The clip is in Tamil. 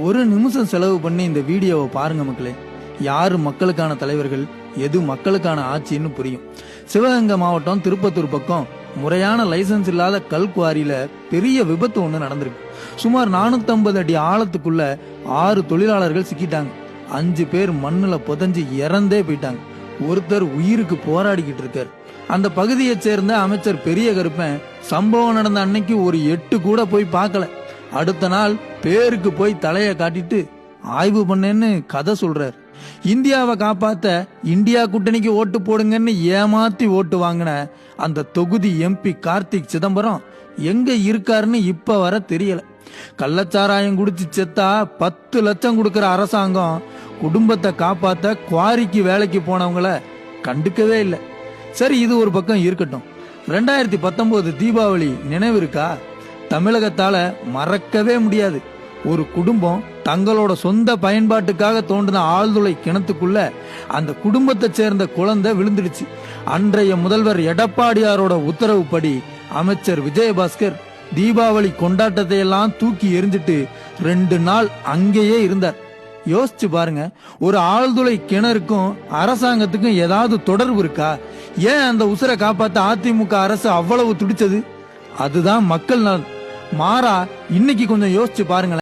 ஒரு நிமிஷம் செலவு பண்ணி இந்த வீடியோவை பாருங்க மக்களே. யாரு மக்களுக்கான தலைவர்கள், எது மக்களுக்கான ஆட்சின்னு புரியும். சிவகங்கை மாவட்டம் திருப்பத்தூர் பக்கம் முறையான லைசன்ஸ் இல்லாத கல் குவாரியில பெரிய விபத்து ஒண்ணு நடந்திருக்கு. சுமார் 450 அடி ஆழத்துக்குள்ள 6 தொழிலாளர்கள் சிக்கிட்டாங்க. 5 பேர் மண்ணுல புதஞ்சு இறந்தே போயிட்டாங்க. ஒருத்தர் உயிருக்கு போராடிக்கிட்டு இருக்காரு. அந்த பகுதியை சேர்ந்த அமைச்சர் பெரிய கருப்பன் சம்பவம் நடந்த அன்னைக்கு ஒரு 8 கூட போய் பார்க்கல. அடுத்த நாள் பேருக்கு போய் தலைய காட்டிட்டு ஆய்வு பண்ணேன்னு கதை சொல்றாரு. இந்தியாவை காப்பாத்த இந்தியா கூட்டணிக்கு ஓட்டு போடுங்கன்னு ஏமாத்தி ஓட்டு வாங்கின அந்த தொகுதி எம்பி கார்த்திக் சிதம்பரம் எங்க இருக்காருன்னு இப்ப வர தெரியல. கள்ளச்சாராயம் குடிச்சு செத்தா 10 லட்சம் கொடுக்கற அரசாங்கம் குடும்பத்தை காப்பாத்த குவாரிக்கு வேலைக்கு போனவங்கள கண்டுக்கவே இல்லை. சரி, இது ஒரு பக்கம் இருக்கட்டும். 2019 தீபாவளி நினைவு இருக்கா? தமிழகத்தால மறக்கவே முடியாது. ஒரு குடும்பம் தங்களோட சொந்த பயன்பாட்டுக்காக தோண்டின ஆழ்துளை கிணத்துக்குள்ள அந்த குடும்பத்தை சேர்ந்த குழந்தை விழுந்துடுச்சு. அன்றைய முதல்வர் எடப்பாடியாரோட உத்தரவுப்படி அமைச்சர் விஜயபாஸ்கர் தீபாவளி கொண்டாட்டத்தை எல்லாம் தூக்கி எரிஞ்சிட்டு 2 நாள் அங்கேயே இருந்தார். யோசிச்சு பாருங்க, ஒரு ஆழ்துளை கிணறுக்கும் அரசாங்கத்துக்கும் ஏதாவது தொடர்பு இருக்கா? ஏன் அந்த உசுரை காப்பாத்த அதிமுக அரசு அவ்வளவு துடிச்சது? அதுதான் மக்கள் நலன். மாறா இன்னைக்கு கொஞ்சம் யோசிச்சு பாருங்களேன்.